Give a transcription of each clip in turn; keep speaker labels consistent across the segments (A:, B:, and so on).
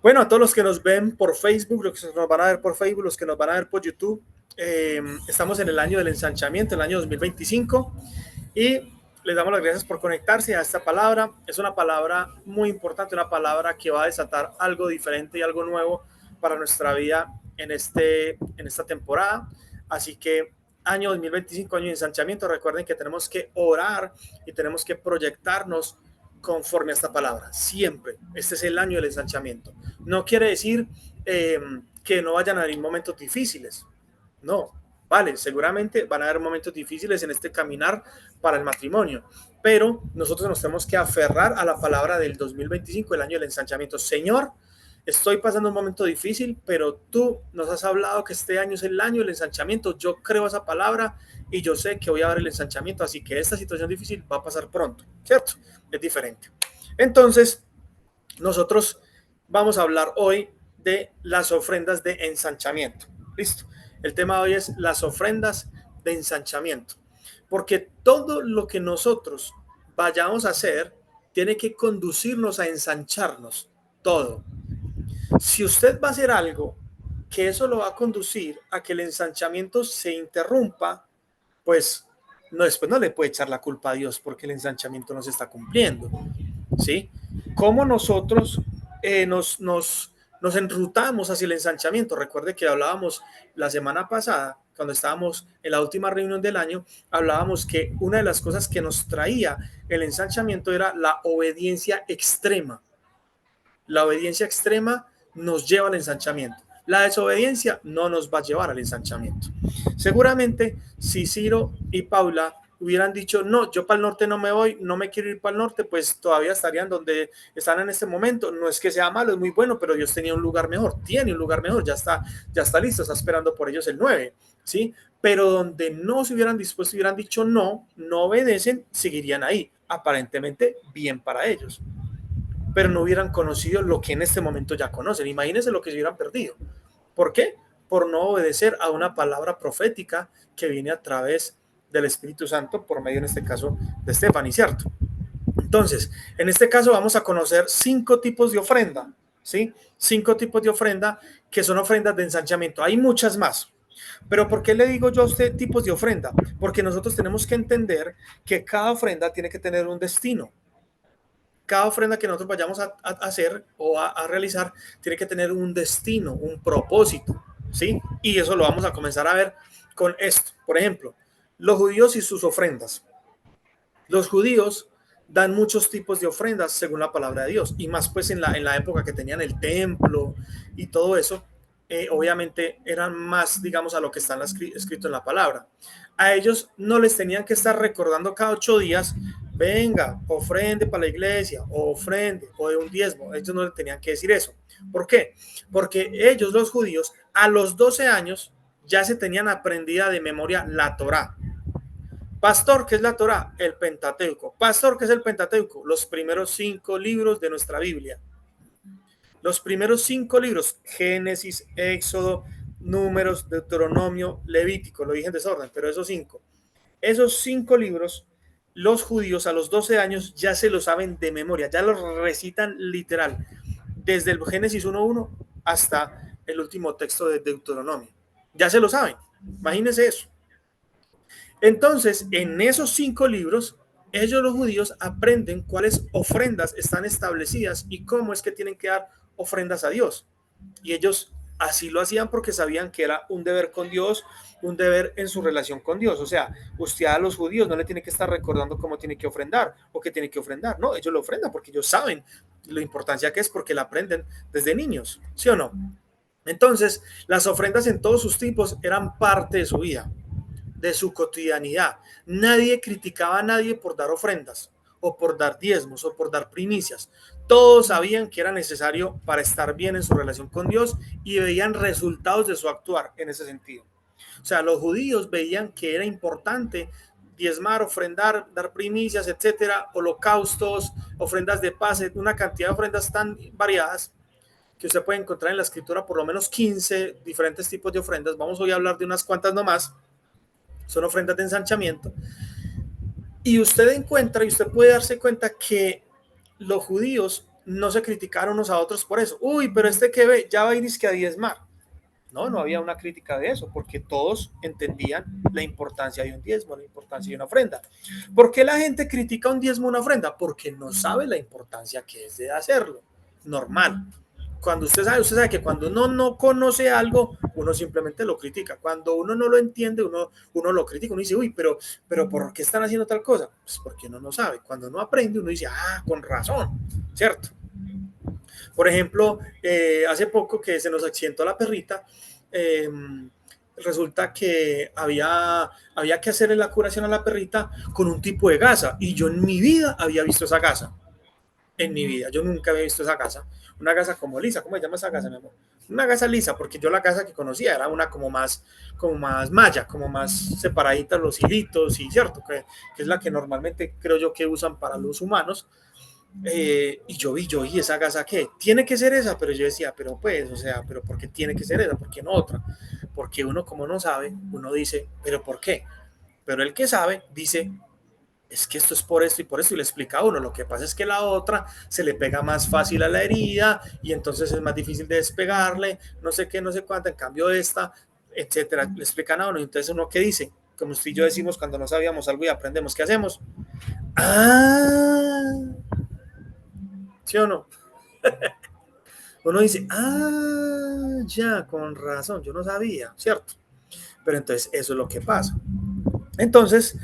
A: Bueno, a todos los que nos ven por Facebook, los que nos van a ver por Facebook, los que nos van a ver por YouTube, estamos en el año del ensanchamiento, el año 2025, y les damos las gracias por conectarse a esta palabra. Es una palabra muy importante, una palabra que va a desatar algo diferente y algo nuevo para nuestra vida en esta temporada. Así que año 2025, año de ensanchamiento. Recuerden que tenemos que orar y tenemos que proyectarnos conforme a esta palabra. Siempre. Este es el año del ensanchamiento. No quiere decir que no vayan a haber momentos difíciles. No, vale, seguramente van a haber momentos difíciles en este caminar para el matrimonio, pero nosotros nos tenemos que aferrar a la palabra del 2025, el año del ensanchamiento. Señor, estoy pasando un momento difícil, pero tú nos has hablado que este año es el año del ensanchamiento. Yo creo esa palabra y yo sé que voy a ver el ensanchamiento, así que esta situación difícil va a pasar pronto, ¿cierto? Es diferente. Entonces, nosotros vamos a hablar hoy de las ofrendas de ensanchamiento. Listo. El tema de hoy es las ofrendas de ensanchamiento. Porque todo lo que nosotros vayamos a hacer tiene que conducirnos a ensancharnos. Todo. Si usted va a hacer algo que eso lo va a conducir a que el ensanchamiento se interrumpa, pues no, después no le puede echar la culpa a Dios porque el ensanchamiento no se está cumpliendo. ¿Sí? Cómo nosotros nos enrutamos hacia el ensanchamiento. Recuerde que hablábamos la semana pasada, cuando estábamos en la última reunión del año, hablábamos que una de las cosas que nos traía el ensanchamiento era la obediencia extrema. La obediencia extrema nos lleva al ensanchamiento. La desobediencia no nos va a llevar al ensanchamiento. Seguramente si Ciro y Paula hubieran dicho, no, yo para el norte no me voy, no me quiero ir para el norte, pues todavía estarían donde están en este momento. No es que sea malo, es muy bueno, pero Dios tenía un lugar mejor, tiene un lugar mejor, ya está listo, está esperando por ellos el 9, ¿sí? Pero donde no se hubieran dispuesto, hubieran dicho no, no obedecen, seguirían ahí, aparentemente bien para ellos, pero no hubieran conocido lo que en este momento ya conocen. Imagínense lo que se hubieran perdido. ¿Por qué? Por no obedecer a una palabra profética que viene a través del Espíritu Santo, por medio en este caso de Stephanie, ¿cierto? Entonces, en este caso vamos a conocer 5 tipos de ofrenda, ¿sí? 5 tipos de ofrenda que son ofrendas de ensanchamiento. Hay muchas más. Pero ¿por qué le digo yo a usted tipos de ofrenda? Porque nosotros tenemos que entender que cada ofrenda tiene que tener un destino. Cada ofrenda que nosotros vayamos a hacer o a realizar tiene que tener un destino, un propósito, ¿sí? Y eso lo vamos a comenzar a ver con esto. Por ejemplo, los judíos y sus ofrendas. Los judíos dan muchos tipos de ofrendas según la palabra de Dios, y más pues en la época que tenían el templo y todo eso, obviamente eran más, digamos, a lo que está escrito en la palabra. A ellos no les tenían que estar recordando cada 8 días, venga, ofrende para la iglesia, o ofrende, o de un diezmo. Ellos no le tenían que decir eso. ¿Por qué? Porque ellos, los judíos, a los 12 años ya se tenían aprendida de memoria la Torá. Pastor, ¿qué es la Torá? El Pentateuco. Pastor, ¿qué es el Pentateuco? Los primeros 5 libros de nuestra Biblia. Los primeros 5 libros, Génesis, Éxodo, Números, Deuteronomio, Levítico, lo dije en desorden, pero esos 5 libros, los judíos a los 12 años ya se lo saben de memoria, ya los recitan literal, desde el Génesis 1.1 hasta el último texto de Deuteronomio. Ya se lo saben, imagínense eso. Entonces, en esos 5 libros, ellos los judíos aprenden cuáles ofrendas están establecidas y cómo es que tienen que dar ofrendas a Dios. Y ellos así lo hacían porque sabían que era un deber con Dios, un deber en su relación con Dios. O sea, usted a los judíos no le tiene que estar recordando cómo tiene que ofrendar o qué tiene que ofrendar. No, ellos lo ofrendan porque ellos saben la importancia que es, porque la aprenden desde niños, ¿sí o no? Entonces, las ofrendas en todos sus tipos eran parte de su vida, de su cotidianidad. Nadie criticaba a nadie por dar ofrendas o por dar diezmos o por dar primicias. Todos sabían que era necesario para estar bien en su relación con Dios y veían resultados de su actuar en ese sentido. O sea, los judíos veían que era importante diezmar, ofrendar, dar primicias, etcétera, holocaustos, ofrendas de paz, una cantidad de ofrendas tan variadas que usted puede encontrar en la escritura, por lo menos 15 diferentes tipos de ofrendas. Vamos hoy a hablar de unas cuantas nomás. Son ofrendas de ensanchamiento. Y usted encuentra y usted puede darse cuenta que los judíos no se criticaron unos a otros por eso. Uy, pero este que ve, ya va a ir a diezmar. No, no había una crítica de eso, porque todos entendían la importancia de un diezmo, la importancia de una ofrenda. ¿Por qué la gente critica un diezmo o una ofrenda? Porque no sabe la importancia que es de hacerlo. Normal. Cuando usted sabe que cuando uno no conoce algo, uno simplemente lo critica. Cuando uno no lo entiende, uno lo critica. Uno dice, uy, pero ¿por qué están haciendo tal cosa? Pues porque uno no sabe. Cuando uno aprende, uno dice, ah, con razón, ¿cierto? Por ejemplo, hace poco que se nos accidentó la perrita, resulta que había que hacerle la curación a la perrita con un tipo de gasa y yo en mi vida había visto esa gasa. En mi vida, yo nunca había visto esa gasa. Una gasa como lisa, ¿cómo se llama esa gasa, mi amor? Una gasa lisa, porque yo la gasa que conocía era una como más malla, como más separadita los hilitos y cierto, que es la que normalmente creo yo que usan para los humanos. Y yo vi esa gasa que tiene que ser esa, pero yo decía, pero pues, o sea, pero ¿por qué tiene que ser esa? ¿Por qué no otra? Porque uno como no sabe, uno dice, pero ¿por qué? Pero el que sabe dice, es que esto es por esto y por esto, y le explica a uno, lo que pasa es que la otra se le pega más fácil a la herida y entonces es más difícil de despegarle, no sé qué, no sé cuánto, en cambio esta, etcétera, le explican a uno, y entonces uno qué dice, como usted y yo decimos cuando no sabíamos algo y aprendemos, ¿qué hacemos? Ah, ¿sí o no? Uno dice, ah, ya, con razón, yo no sabía, ¿cierto? Pero entonces eso es lo que pasa. Entonces,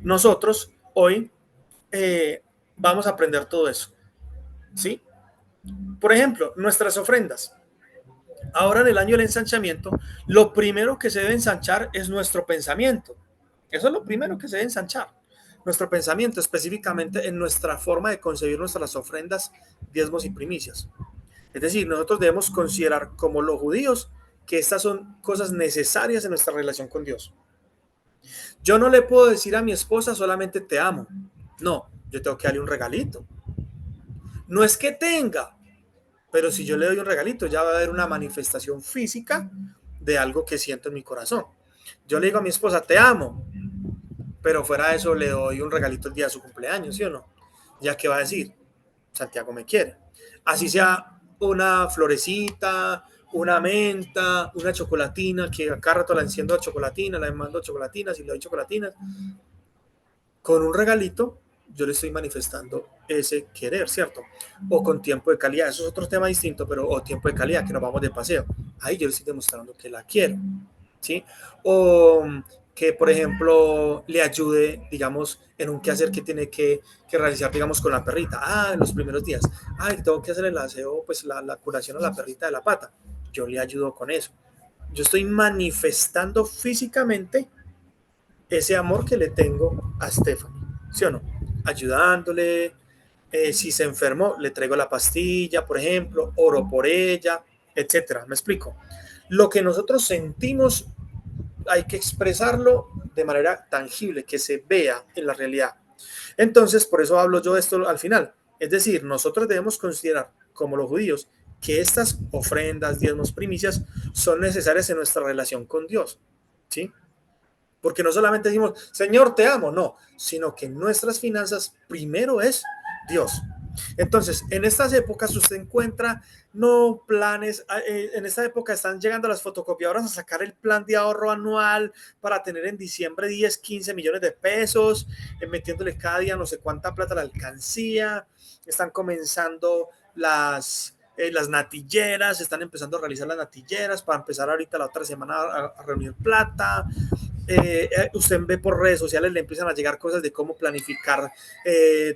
A: nosotros hoy vamos a aprender todo eso, ¿sí? Por ejemplo, nuestras ofrendas. Ahora en el año del ensanchamiento, lo primero que se debe ensanchar es nuestro pensamiento. Eso es lo primero que se debe ensanchar. Nuestro pensamiento, específicamente en nuestra forma de concebir nuestras ofrendas, diezmos y primicias. Es decir, nosotros debemos considerar como los judíos que estas son cosas necesarias en nuestra relación con Dios. Yo no le puedo decir a mi esposa solamente te amo. No, yo tengo que darle un regalito. No es que tenga, pero si yo le doy un regalito, ya va a haber una manifestación física de algo que siento en mi corazón. Yo le digo a mi esposa, te amo, pero fuera de eso le doy un regalito el día de su cumpleaños, ¿sí o no? Ya que va a decir, Santiago me quiere. Así sea una florecita, una menta, una chocolatina, que acá rato la enciendo a chocolatina, la mando chocolatinas y le doy chocolatinas. Con un regalito, yo le estoy manifestando ese querer, ¿cierto? O con tiempo de calidad, eso es otro tema distinto, pero o tiempo de calidad, que nos vamos de paseo. Ahí yo le estoy demostrando que la quiero, ¿sí? O que, por ejemplo, le ayude, digamos, en un quehacer que tiene que realizar, digamos, con la perrita. Ah, en los primeros días. Ah, tengo que hacer el aseo, pues la curación a la perrita de la pata. Yo le ayudo con eso. Yo estoy manifestando físicamente ese amor que le tengo a Stephanie, ¿sí o no? Ayudándole, si se enfermó, le traigo la pastilla, por ejemplo, oro por ella, etcétera. ¿Me explico? Lo que nosotros sentimos hay que expresarlo de manera tangible, que se vea en la realidad. Entonces, por eso hablo yo de esto al final. Es decir, nosotros debemos considerar, como los judíos, que estas ofrendas, diezmos, primicias son necesarias en nuestra relación con Dios, ¿sí? Porque no solamente decimos, Señor, te amo, no, sino que en nuestras finanzas primero es Dios. Entonces, en estas épocas usted encuentra no planes, en esta época están llegando las fotocopiadoras a sacar el plan de ahorro anual para tener en diciembre 10, 15 millones de pesos, metiéndole cada día no sé cuánta plata a la alcancía, están comenzando las natilleras, están empezando a realizar las natilleras para empezar ahorita la otra semana a reunir plata. Usted ve por redes sociales, le empiezan a llegar cosas de cómo planificar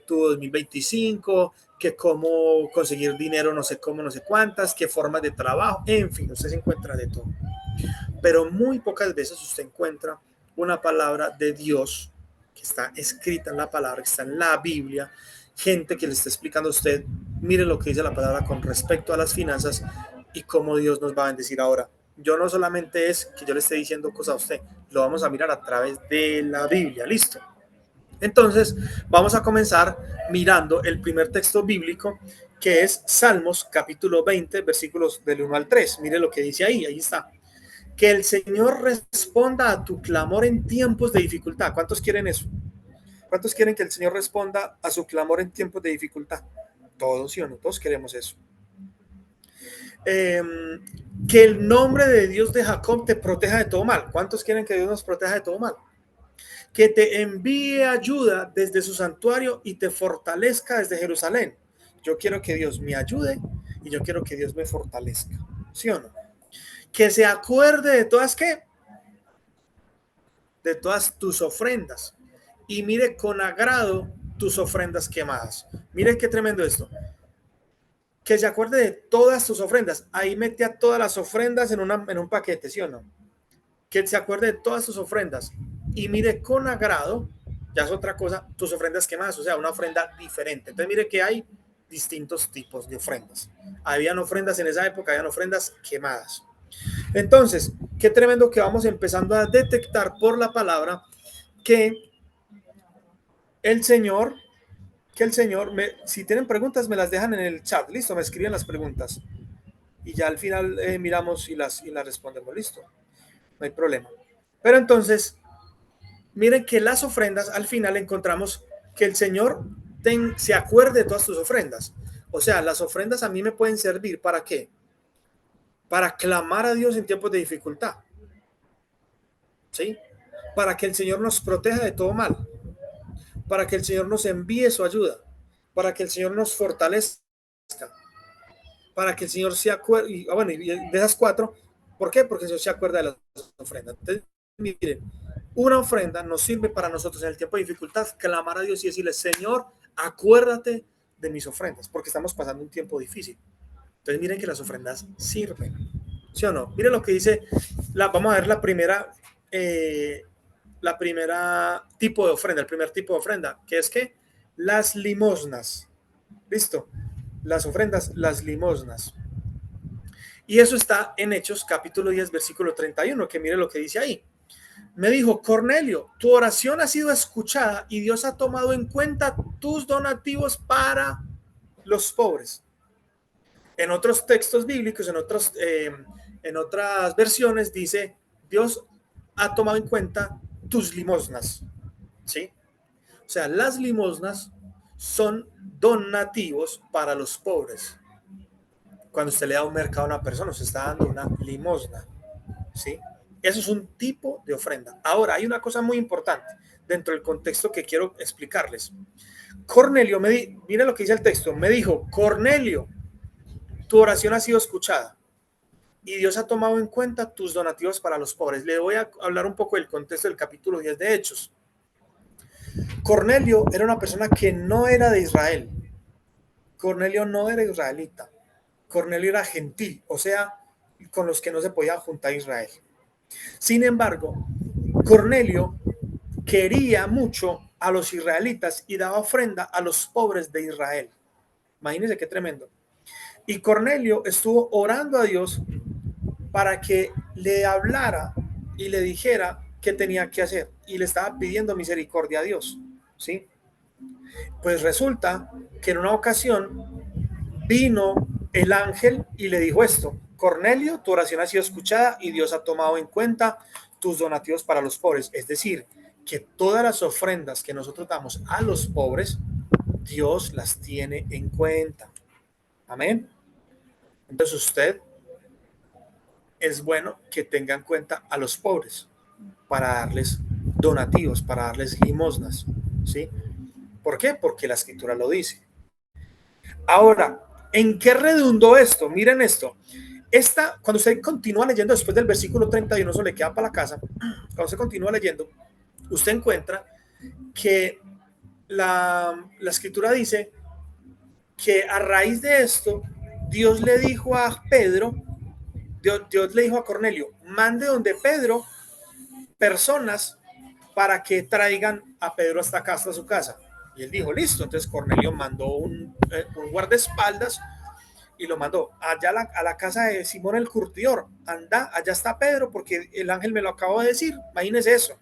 A: tu 2025, que cómo conseguir dinero, no sé cómo, no sé cuántas, qué formas de trabajo, en fin, usted se encuentra de todo. Pero muy pocas veces usted encuentra una palabra de Dios que está escrita en la palabra, que está en la Biblia, gente que le está explicando a usted, mire lo que dice la palabra con respecto a las finanzas y cómo Dios nos va a bendecir ahora. Yo no solamente es que yo le esté diciendo cosas a usted, lo vamos a mirar a través de la Biblia, listo. Entonces, vamos a comenzar mirando el primer texto bíblico, que es Salmos capítulo 20, versículos del 1 al 3. Mire lo que dice ahí está. Que el Señor responda a tu clamor en tiempos de dificultad. ¿Cuántos quieren eso? ¿Cuántos quieren que el Señor responda a su clamor en tiempos de dificultad? Todos, ¿sí o no? Todos queremos eso. Que el nombre de Dios de Jacob te proteja de todo mal. ¿Cuántos quieren que Dios nos proteja de todo mal? Que te envíe ayuda desde su santuario y te fortalezca desde Jerusalén. Yo quiero que Dios me ayude y yo quiero que Dios me fortalezca. ¿Sí o no? Que se acuerde de todas, ¿qué? De todas tus ofrendas y mire con agrado tus ofrendas quemadas. Mire qué tremendo esto. Que se acuerde de todas tus ofrendas. Ahí mete a todas las ofrendas en un paquete, ¿sí o no? Que se acuerde de todas tus ofrendas y mire con agrado, ya es otra cosa, tus ofrendas quemadas, o sea, una ofrenda diferente. Entonces mire que hay distintos tipos de ofrendas. Habían ofrendas en esa época, habían ofrendas quemadas. Entonces, qué tremendo que vamos empezando a detectar por la palabra que el Señor, si tienen preguntas, me las dejan en el chat, listo, me escriben las preguntas y ya al final miramos y las respondemos, listo, no hay problema. Pero entonces, miren que las ofrendas, al final encontramos que el Señor se acuerde de todas tus ofrendas. O sea, las ofrendas a mí me pueden servir ¿para qué? Para clamar a Dios en tiempos de dificultad, ¿sí? Para que el Señor nos proteja de todo mal, para que el Señor nos envíe su ayuda, para que el Señor nos fortalezca, para que el Señor se acuerde, y de esas cuatro, ¿por qué? Porque el Señor se acuerda de las ofrendas. Entonces, miren, una ofrenda nos sirve para nosotros en el tiempo de dificultad, clamar a Dios y decirle, Señor, acuérdate de mis ofrendas, porque estamos pasando un tiempo difícil. Entonces, miren que las ofrendas sirven, ¿sí o no? Miren lo que dice, vamos a ver la primera tipo de ofrenda, el primer tipo de ofrenda, que es que las limosnas, ¿listo? Las ofrendas, las limosnas. Y eso está en Hechos capítulo 10, versículo 31, que mire lo que dice ahí. Me dijo, Cornelio, tu oración ha sido escuchada y Dios ha tomado en cuenta tus donativos para los pobres. En otros textos bíblicos, en otras versiones dice, Dios ha tomado en cuenta tus limosnas, ¿sí? O sea, las limosnas son donativos para los pobres. Cuando usted le da un mercado a una persona, usted está dando una limosna, ¿sí? Eso es un tipo de ofrenda. Ahora, hay una cosa muy importante dentro del contexto que quiero explicarles. Cornelio, mire lo que dice el texto, me dijo, Cornelio, tu oración ha sido escuchada y Dios ha tomado en cuenta tus donativos para los pobres. Le voy a hablar un poco del contexto del capítulo 10 de Hechos. Cornelio era una persona que no era de Israel. Cornelio no era israelita. Cornelio era gentil, o sea, con los que no se podía juntar Israel. Sin embargo, Cornelio quería mucho a los israelitas y daba ofrenda a los pobres de Israel. Imagínense qué tremendo. Y Cornelio estuvo orando a Dios para que le hablara y le dijera qué tenía que hacer. Y le estaba pidiendo misericordia a Dios, ¿sí? Pues resulta que en una ocasión vino el ángel y le dijo esto: Cornelio, tu oración ha sido escuchada y Dios ha tomado en cuenta tus donativos para los pobres. Es decir, que todas las ofrendas que nosotros damos a los pobres, Dios las tiene en cuenta. Amén. Entonces usted es bueno que tenga en cuenta a los pobres para darles donativos, para darles limosnas, ¿sí? ¿Por qué? Porque la escritura lo dice. Ahora, ¿en qué redundó esto? Miren esto. Cuando usted continúa leyendo después del versículo 31, eso le queda para la casa. Cuando usted continúa leyendo, usted encuentra que la escritura dice que a raíz de esto, Dios le dijo a Pedro, Dios le dijo a Cornelio, mande donde Pedro personas para que traigan a Pedro hasta acá, hasta su casa. Y él dijo, listo. Entonces Cornelio mandó un guardaespaldas y lo mandó allá a la casa de Simón el curtidor. Anda, allá está Pedro, porque el ángel me lo acabó de decir. Imagínese eso.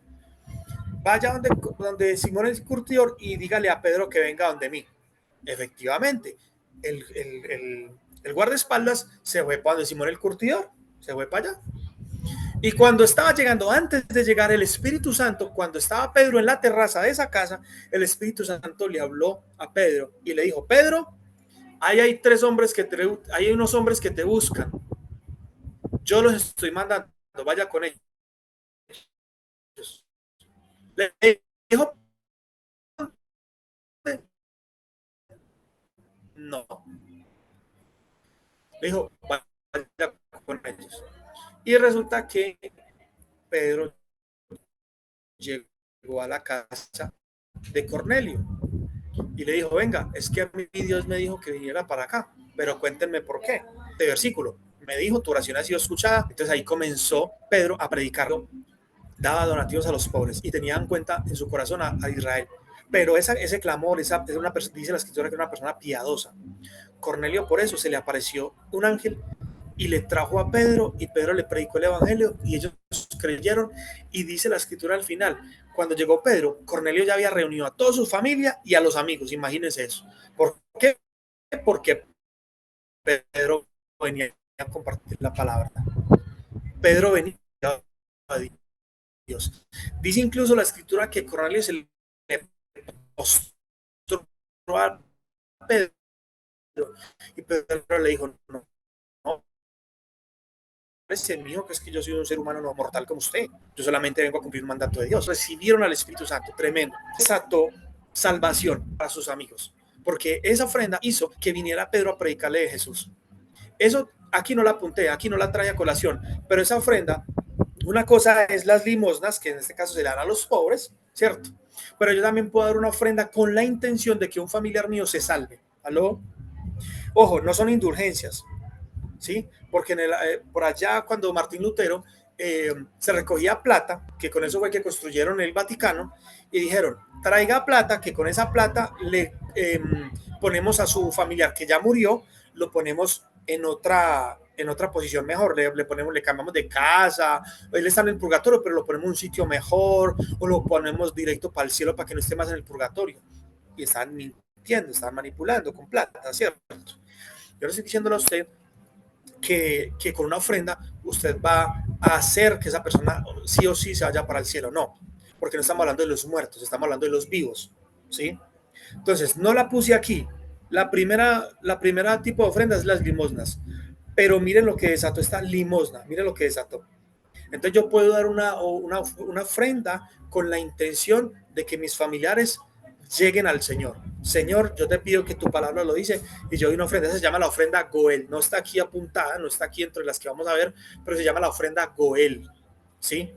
A: Vaya donde Simón el curtidor y dígale a Pedro que venga donde mí. Efectivamente, el guardaespaldas se fue para donde Simón el curtidor, se fue para allá. Y cuando estaba llegando, antes de llegar el Espíritu Santo, cuando estaba Pedro en la terraza de esa casa, el Espíritu Santo le habló a Pedro y le dijo, Pedro, ahí hay tres hombres hay unos hombres que te buscan, yo los estoy mandando, vaya con ellos. Le dijo, no, le dijo, vaya con ellos. Y resulta que Pedro llegó a la casa de Cornelio y le dijo, venga, es que a mí Dios me dijo que viniera para acá, pero cuéntenme por qué. De versículo, me dijo, tu oración ha sido escuchada. Entonces ahí comenzó Pedro a predicarlo, daba donativos a los pobres y tenía en cuenta en su corazón a Israel. Pero ese clamor, dice la escritura que era una persona piadosa. Cornelio por eso se le apareció un ángel y le trajo a Pedro y Pedro le predicó el evangelio y ellos creyeron. Y dice la escritura al final, cuando llegó Pedro, Cornelio ya había reunido a toda su familia y a los amigos, imagínense eso. ¿Por qué? Porque Pedro venía a compartir la palabra. Pedro venía a Dios. Dice incluso la escritura que Cornelio se le mostró a Pedro y Pedro le dijo, no, no, mi hijo, que es que yo soy un ser humano no mortal como usted. Yo solamente vengo a cumplir un mandato de Dios. Recibieron al Espíritu Santo, tremendo. Desató salvación para sus amigos, porque esa ofrenda hizo que viniera Pedro a predicarle de Jesús. Eso aquí no la apunté, aquí no la trae a colación, pero esa ofrenda, una cosa es las limosnas, que en este caso se dan a los pobres, ¿cierto? Pero yo también puedo dar una ofrenda con la intención de que un familiar mío se salve. ¿Aló? Ojo, no son indulgencias, ¿sí? Porque por allá cuando Martín Lutero se recogía plata, que con eso fue que construyeron el Vaticano, y dijeron, traiga plata, que con esa plata le ponemos a su familiar que ya murió, lo ponemos en otra posición mejor, le cambiamos de casa, él está en el purgatorio, pero lo ponemos en un sitio mejor, o lo ponemos directo para el cielo para que no esté más en el purgatorio. Y están mintiendo, están manipulando con plata, ¿cierto? Yo le estoy diciéndole a usted que con una ofrenda usted va a hacer que esa persona sí o sí se vaya para el cielo. No, porque no estamos hablando de los muertos, estamos hablando de los vivos, ¿sí? Entonces, no la puse aquí. La primera tipo de ofrenda es las limosnas. Pero miren lo que desató esta limosna, miren lo que desató. Entonces yo puedo dar una ofrenda con la intención de que mis familiares lleguen al Señor. Señor, yo te pido que tu palabra lo dice y yo doy una ofrenda, se llama la ofrenda Goel, no está aquí apuntada, no está aquí entre las que vamos a ver, pero se llama la ofrenda Goel, ¿sí?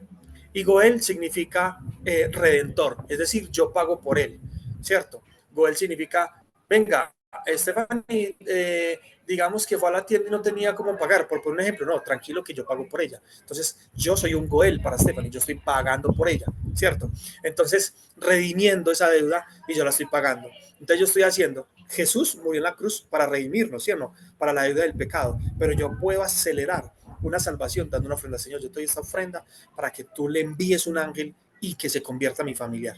A: Y Goel significa redentor, es decir, yo pago por él, ¿cierto? Goel significa, venga, Stephanie, digamos que fue a la tienda y no tenía cómo pagar, por un ejemplo, no, tranquilo que yo pago por ella. Entonces, yo soy un Goel para Stephanie, yo estoy pagando por ella, ¿cierto? Entonces, redimiendo esa deuda y yo la estoy pagando. Entonces, yo estoy haciendo, Jesús murió en la cruz para redimirnos, ¿sí o no? Para la deuda del pecado, pero yo puedo acelerar una salvación dando una ofrenda. Señor, yo te doy esta ofrenda para que tú le envíes un ángel y que se convierta a mi familiar.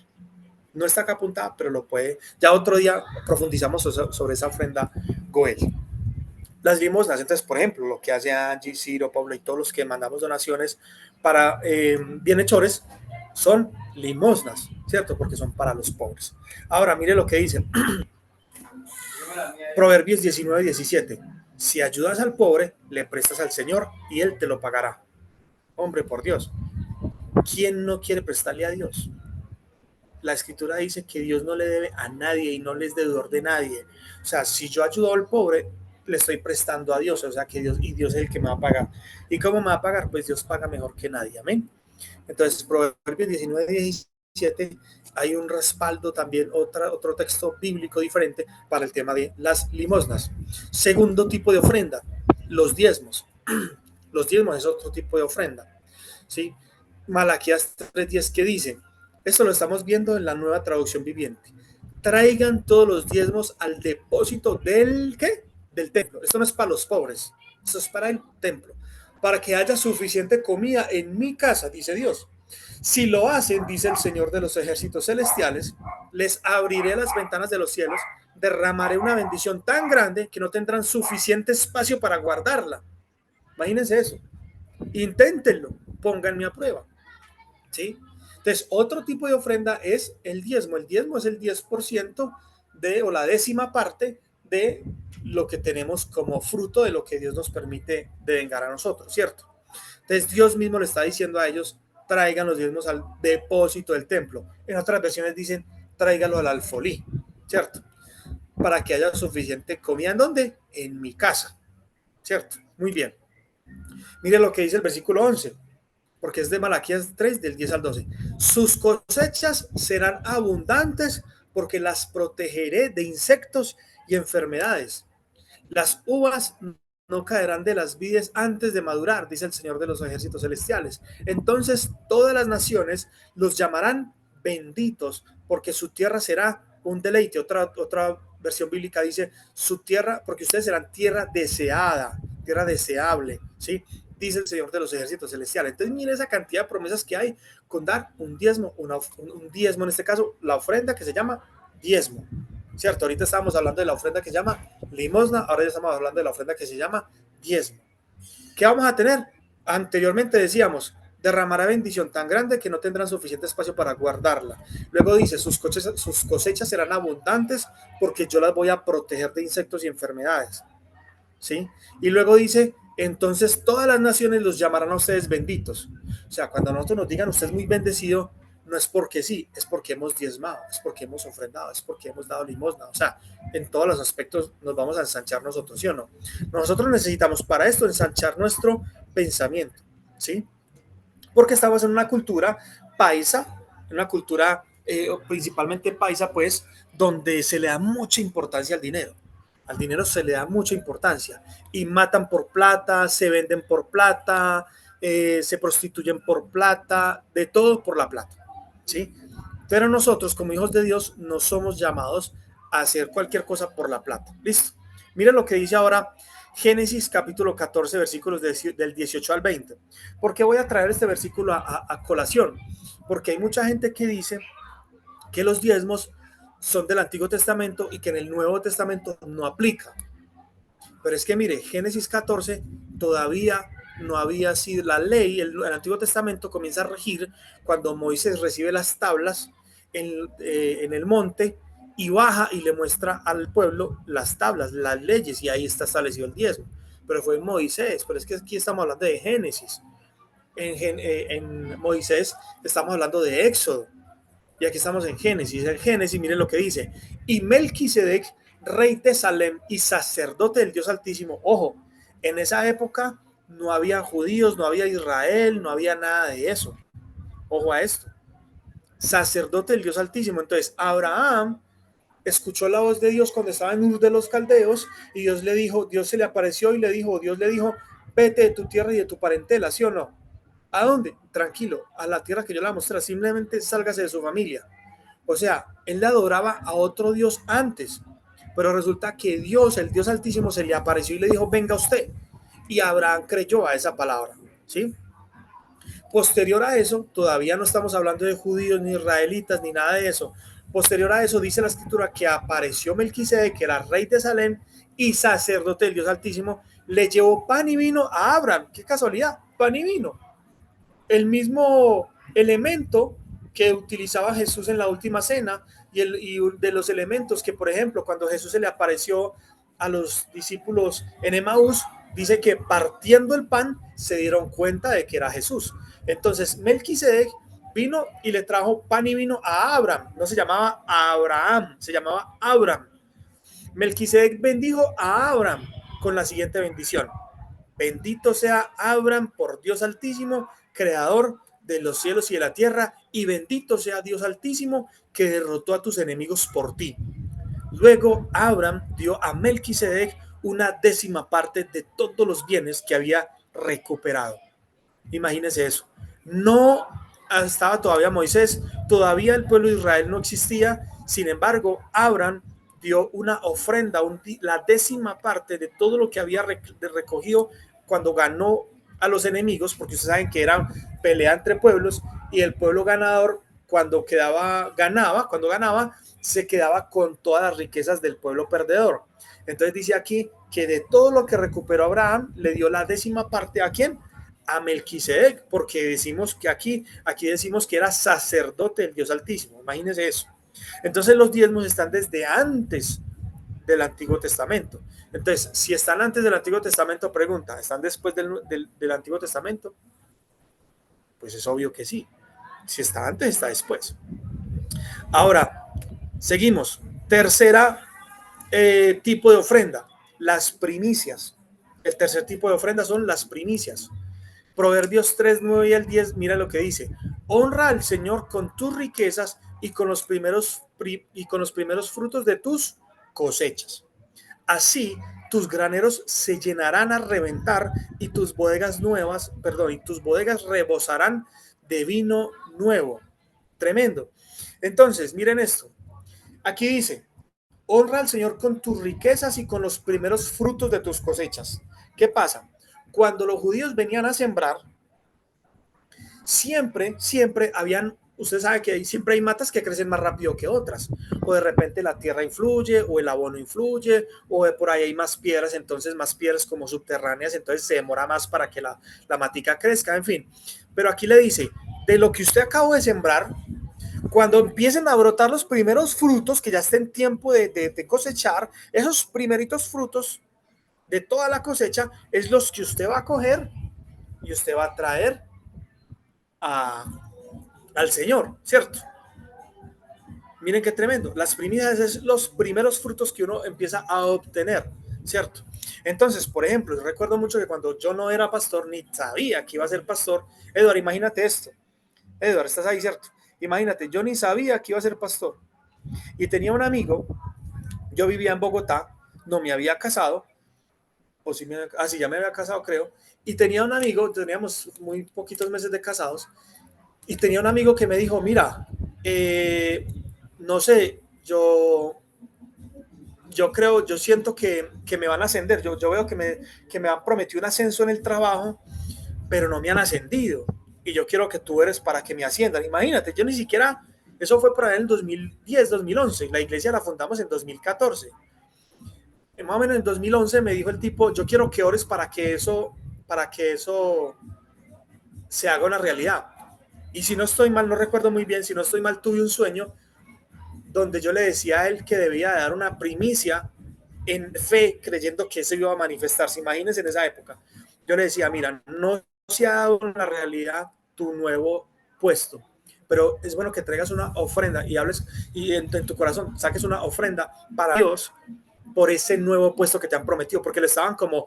A: No está acá apuntada, pero lo puede. Ya otro día profundizamos sobre esa ofrenda Goel. Las limosnas, entonces, por ejemplo, lo que hace Angie, Ciro, Pablo y todos los que mandamos donaciones para bienhechores son limosnas, ¿cierto? Porque son para los pobres. Ahora, mire lo que dice Proverbios 19:17. Si ayudas al pobre, le prestas al Señor y Él te lo pagará. Hombre, por Dios, ¿quién no quiere prestarle a Dios? La escritura dice que Dios no le debe a nadie y no le es deudor de nadie. O sea, si yo ayudo al pobre, le estoy prestando a Dios, o sea que Dios es el que me va a pagar. ¿Y cómo me va a pagar? Pues Dios paga mejor que nadie, amén. Entonces, Proverbios 19:17, hay un respaldo también, otro texto bíblico diferente para el tema de las limosnas. Segundo tipo de ofrenda, los diezmos. Los diezmos es otro tipo de ofrenda, ¿sí? Malaquías 3:10 que dice, esto lo estamos viendo en la nueva traducción viviente. Traigan todos los diezmos al depósito del ¿qué? Del templo. Esto no es para los pobres, esto es para el templo, para que haya suficiente comida en mi casa, dice Dios. Si lo hacen, dice el Señor de los ejércitos celestiales, les abriré las ventanas de los cielos, derramaré una bendición tan grande que no tendrán suficiente espacio para guardarla. Imagínense eso. Inténtenlo, pónganme a prueba. ¿Sí? Entonces, otro tipo de ofrenda es el diezmo. El diezmo es el 10% o la décima parte de lo que tenemos como fruto de lo que Dios nos permite devengar a nosotros, ¿cierto? Entonces Dios mismo le está diciendo a ellos, traigan los diezmos al depósito del templo. En otras versiones dicen, tráigalo al alfolí, ¿cierto? Para que haya suficiente comida. ¿En dónde? En mi casa, ¿cierto? Muy bien. Mire lo que dice el versículo 11, porque es de Malaquías 3, del 10 al 12. Sus cosechas serán abundantes porque las protegeré de insectos y enfermedades. Las uvas no caerán de las vides antes de madurar, dice el Señor de los ejércitos celestiales. Entonces todas las naciones los llamarán benditos, porque su tierra será un deleite. Otra versión bíblica dice su tierra, porque ustedes serán tierra deseada, tierra deseable, ¿sí? Dice el Señor de los ejércitos celestiales. Entonces, mire esa cantidad de promesas que hay con dar un diezmo, un diezmo, en este caso, la ofrenda que se llama diezmo. ¿Cierto? Ahorita estábamos hablando de la ofrenda que se llama limosna, ahora ya estamos hablando de la ofrenda que se llama diezmo. ¿Qué vamos a tener? Anteriormente decíamos, derramará bendición tan grande que no tendrán suficiente espacio para guardarla. Luego dice, sus cosechas serán abundantes porque yo las voy a proteger de insectos y enfermedades. ¿Sí? Y luego dice, entonces todas las naciones los llamarán a ustedes benditos. O sea, cuando a nosotros nos digan, usted es muy bendecido, no es porque sí, es porque hemos diezmado, es porque hemos ofrendado, es porque hemos dado limosna. O sea, en todos los aspectos nos vamos a ensanchar nosotros, ¿sí o no? Nosotros necesitamos para esto ensanchar nuestro pensamiento, ¿sí? Porque estamos en una cultura paisa, en una cultura principalmente paisa, pues, donde se le da mucha importancia al dinero. Al dinero se le da mucha importancia y matan por plata, se venden por plata, se prostituyen por plata, de todo por la plata, ¿sí? Pero nosotros, como hijos de Dios, no somos llamados a hacer cualquier cosa por la plata. ¿Listo? Miren lo que dice ahora Génesis capítulo 14, versículos del 18 al 20. ¿Por qué voy a traer este versículo a colación? Porque hay mucha gente que dice que los diezmos son del Antiguo Testamento y que en el Nuevo Testamento no aplica. Pero es que mire, Génesis 14 todavía no había sido la ley, el Antiguo Testamento comienza a regir cuando Moisés recibe las tablas en el monte y baja y le muestra al pueblo las tablas, las leyes, y ahí está establecido el diezmo. Pero fue Moisés, pero es que aquí estamos hablando de Génesis. En Moisés estamos hablando de Éxodo. Y aquí estamos en Génesis. En Génesis, miren lo que dice. Y Melquisedec, rey de Salem y sacerdote del Dios Altísimo. Ojo, en esa época no había judíos, no había Israel, no había nada de eso. Ojo a esto. Sacerdote del Dios Altísimo. Entonces, Abraham escuchó la voz de Dios cuando estaba en Ur de los Caldeos y Dios le dijo, Dios se le apareció y Dios le dijo, vete de tu tierra y de tu parentela, ¿sí o no? ¿A dónde? Tranquilo, a la tierra que yo la mostré, simplemente sálgase de su familia. O sea, él le adoraba a otro Dios antes, pero resulta que Dios, el Dios Altísimo, se le apareció y le dijo, venga usted. Y Abraham creyó a esa palabra, ¿sí? Posterior a eso, todavía no estamos hablando de judíos, ni israelitas, ni nada de eso. Posterior a eso, dice la escritura que apareció Melquisedec, que era rey de Salem y sacerdote del Dios Altísimo, le llevó pan y vino a Abraham. Qué casualidad, pan y vino. El mismo elemento que utilizaba Jesús en la última cena y de los elementos que, por ejemplo, cuando Jesús se le apareció a los discípulos en Emaús, dice que partiendo el pan se dieron cuenta de que era Jesús. Entonces Melquisedec vino y le trajo pan y vino a Abraham. No se llamaba Abraham, se llamaba Abraham. Melquisedec bendijo a Abraham con la siguiente bendición: bendito sea Abraham por Dios Altísimo, creador de los cielos y de la tierra, y bendito sea Dios Altísimo que derrotó a tus enemigos por ti. Luego Abraham dio a Melquisedec una décima parte de todos los bienes que había recuperado. Imagínense eso. No estaba todavía Moisés, todavía el pueblo de Israel no existía. Sin embargo, Abraham dio una ofrenda, la décima parte de todo lo que había recogido cuando ganó a los enemigos, porque ustedes saben que era pelea entre pueblos y el pueblo ganador cuando ganaba, se quedaba con todas las riquezas del pueblo perdedor. Entonces dice aquí que de todo lo que recuperó Abraham, le dio la décima parte ¿a quién? A Melquisedec, porque decimos que aquí decimos que era sacerdote del Dios Altísimo. Imagínense eso. Entonces los diezmos están desde antes del Antiguo Testamento. Entonces, si están antes del Antiguo Testamento, pregunta, ¿están después del Antiguo Testamento? Pues es obvio que sí. Si está antes, está después. Ahora, seguimos. Tercera tipo de ofrenda, las primicias. El tercer tipo de ofrenda son las primicias. Proverbios 3, 9 y el 10, mira lo que dice. Honra al Señor con tus riquezas y con los primeros frutos de tus cosechas. Así tus graneros se llenarán a reventar y tus bodegas rebosarán de vino nuevo. Tremendo. Entonces, miren esto. Aquí dice, honra al Señor con tus riquezas y con los primeros frutos de tus cosechas. ¿Qué pasa? Cuando los judíos venían a sembrar, siempre habían, usted sabe que siempre hay matas que crecen más rápido que otras, o de repente la tierra influye, o el abono influye, o de por ahí hay más piedras, entonces más piedras como subterráneas, entonces se demora más para que la matica crezca, en fin. Pero aquí le dice, de lo que usted acabó de sembrar, cuando empiecen a brotar los primeros frutos, que ya esté en tiempo de cosechar, esos primeritos frutos de toda la cosecha es los que usted va a coger y usted va a traer a, al Señor, ¿cierto? Miren qué tremendo. Las primicias es los primeros frutos que uno empieza a obtener, ¿cierto? Entonces, por ejemplo, yo recuerdo mucho que cuando yo no era pastor, ni sabía que iba a ser pastor, Eduardo, imagínate esto. Eduardo, estás ahí, ¿cierto? Imagínate, yo ni sabía que iba a ser pastor. Y tenía un amigo, yo vivía en Bogotá, no me había casado, o si sí, ya me había casado, creo, y tenía un amigo, teníamos muy poquitos meses de casados, y tenía un amigo que me dijo, mira, no sé, yo creo, yo siento que me van a ascender, yo veo que me han prometido un ascenso en el trabajo, pero no me han ascendido, y yo quiero que tú eres para que me asciendan. Imagínate, yo ni siquiera, eso fue por ahí en el 2010, 2011, la iglesia la fundamos en 2014. Más o menos en 2011 me dijo el tipo, yo quiero que ores para que eso se haga una realidad. Y si no estoy mal, no recuerdo muy bien, si no estoy mal, tuve un sueño donde yo le decía a él que debía dar una primicia en fe, creyendo que eso iba a manifestarse. Imagínense en esa época. Yo le decía, mira, no se ha dado una realidad tu nuevo puesto, pero es bueno que traigas una ofrenda y hables y en tu corazón saques una ofrenda para Dios por ese nuevo puesto que te han prometido, porque le estaban como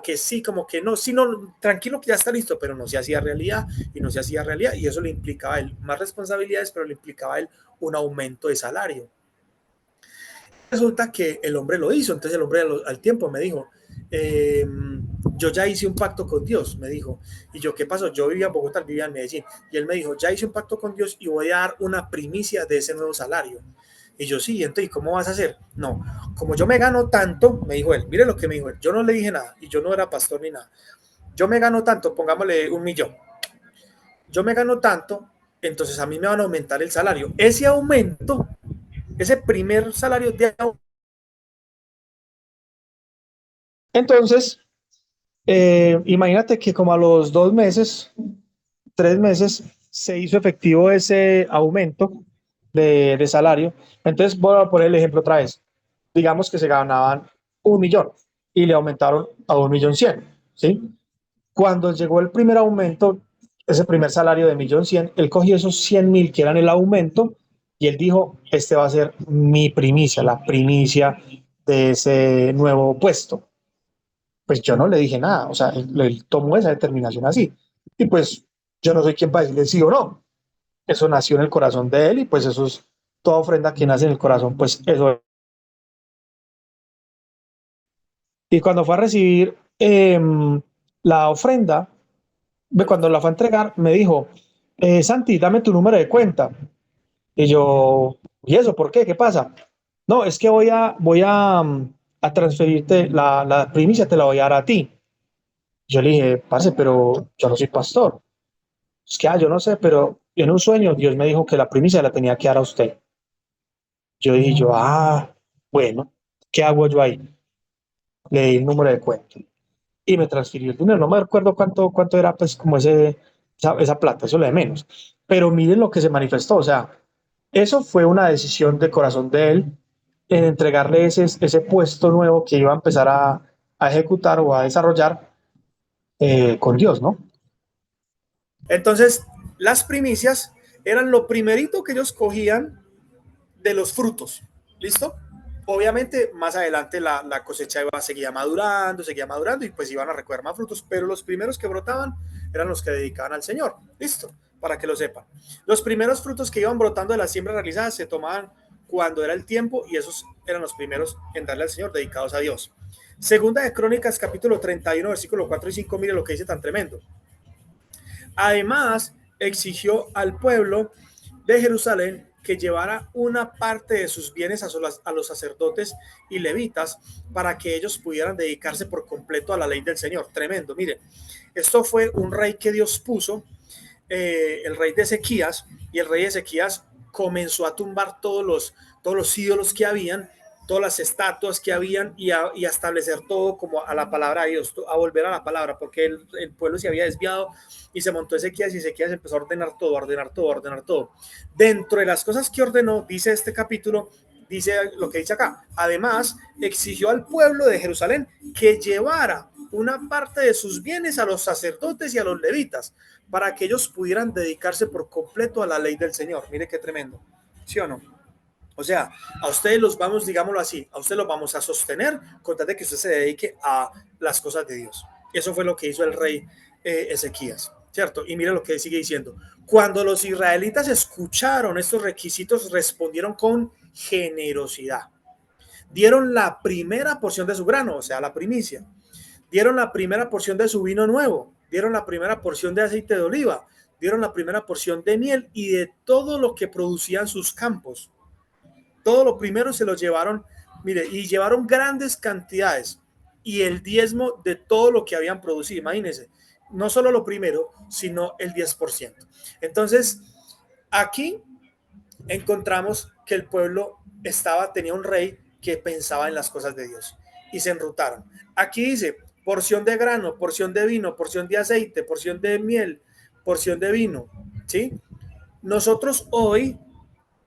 A: que sí, como que no, sí, no, tranquilo que ya está listo, pero no se hacía realidad y no se hacía realidad y eso le implicaba a él más responsabilidades, pero le implicaba a él un aumento de salario. Resulta que el hombre lo hizo, entonces el hombre al tiempo me dijo, eh, yo ya hice un pacto con Dios, me dijo, y yo, ¿qué pasó? Yo vivía en Bogotá, vivía en Medellín, y él me dijo, ya hice un pacto con Dios y voy a dar una primicia de ese nuevo salario. Y yo, sí, entonces, ¿y cómo vas a hacer? No, como yo me gano tanto, me dijo él, mire lo que me dijo él, yo no le dije nada, y yo no era pastor ni nada, yo me gano tanto, pongámosle 1.000.000, yo me gano tanto, entonces a mí me van a aumentar el salario. Ese aumento, ese primer salario de aumento. Entonces, imagínate que como a los 2 meses, 3 meses, se hizo efectivo ese aumento de salario. Entonces, voy a poner el ejemplo otra vez. Digamos que se ganaban 1.000.000 y le aumentaron a 1.100.000, ¿sí? Cuando llegó el primer aumento, ese primer salario de 1.100.000, él cogió esos 100.000 que eran el aumento y él dijo, este va a ser mi primicia, la primicia de ese nuevo puesto. Pues yo no le dije nada, o sea, él tomó esa determinación así. Y pues yo no soy quien para decirle sí o no. Eso nació en el corazón de él y pues eso es toda ofrenda que nace en el corazón, pues eso. Y cuando fue a recibir la ofrenda, cuando la fue a entregar, me dijo, Santi, dame tu número de cuenta. Y yo, ¿y eso por qué? ¿Qué pasa? No, es que voy a transferirte la primicia, te la voy a dar a ti. Yo le dije, parce, pero yo no soy pastor. Es que, yo no sé, pero en un sueño Dios me dijo que la primicia la tenía que dar a usted. Yo dije, bueno, ¿qué hago yo ahí? Le di el número de cuenta y me transfirió el dinero. No me acuerdo cuánto era, pues, como esa plata, eso lo de menos. Pero miren lo que se manifestó, o sea, eso fue una decisión de corazón de él en entregarle ese puesto nuevo que iba a empezar a ejecutar o a desarrollar con Dios, ¿no? Entonces, las primicias eran lo primerito que ellos cogían de los frutos. ¿Listo? Obviamente, más adelante la cosecha seguía madurando y pues iban a recoger más frutos, pero los primeros que brotaban eran los que dedicaban al Señor. ¿Listo? Para que lo sepan. Los primeros frutos que iban brotando de las siembras realizadas se tomaban cuando era el tiempo y esos eran los primeros en darle al Señor, dedicados a Dios. Segunda de Crónicas, capítulo 31, versículo 4 y 5, mire lo que dice tan tremendo. Además, exigió al pueblo de Jerusalén que llevara una parte de sus bienes a los sacerdotes y levitas para que ellos pudieran dedicarse por completo a la ley del Señor. Tremendo, mire, esto fue un rey que Dios puso, el rey de Ezequías, y el rey de Ezequías comenzó a tumbar todos los ídolos que habían, todas las estatuas que habían y a establecer todo como a la palabra de Dios, a volver a la palabra, porque el pueblo se había desviado y se montó Ezequías y Ezequías empezó a ordenar todo, a ordenar todo, a ordenar todo. Dentro de las cosas que ordenó, dice este capítulo, dice lo que dice acá. Además, exigió al pueblo de Jerusalén que llevara una parte de sus bienes a los sacerdotes y a los levitas para que ellos pudieran dedicarse por completo a la ley del Señor. Mire qué tremendo, ¿sí o no? O sea, a ustedes los vamos, digámoslo así, a ustedes los vamos a sostener con tal de que usted se dedique a las cosas de Dios. Eso fue lo que hizo el rey Ezequías, ¿cierto? Y mire lo que sigue diciendo. Cuando los israelitas escucharon estos requisitos, respondieron con generosidad. Dieron la primera porción de su grano, o sea, la primicia. Dieron la primera porción de su vino nuevo. Dieron la primera porción de aceite de oliva. Dieron la primera porción de miel y de todo lo que producían sus campos. Todo lo primero se lo llevaron, mire, y llevaron grandes cantidades y el diezmo de todo lo que habían producido. Imagínense, no solo lo primero, sino el 10%. Entonces, aquí encontramos que el pueblo tenía un rey que pensaba en las cosas de Dios y se enrutaron. Aquí dice porción de grano, porción de vino, porción de aceite, porción de miel, porción de vino, ¿sí? Nosotros hoy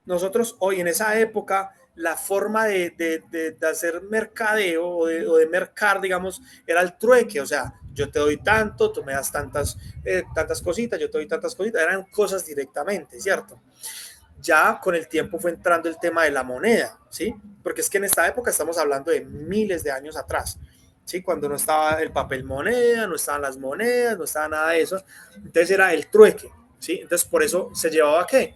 A: nosotros hoy en esa época, la forma de hacer mercadeo o de mercar, digamos, era el trueque, o sea, yo te doy tanto, tú me das tantas cositas, yo te doy tantas cositas, eran cosas directamente, ¿cierto? Ya con el tiempo fue entrando el tema de la moneda, ¿sí? Porque es que en esta época estamos hablando de miles de años atrás, ¿sí? Cuando no estaba el papel moneda, no estaban las monedas, no estaba nada de eso, entonces era el trueque, ¿sí? Entonces por eso se llevaba ¿qué?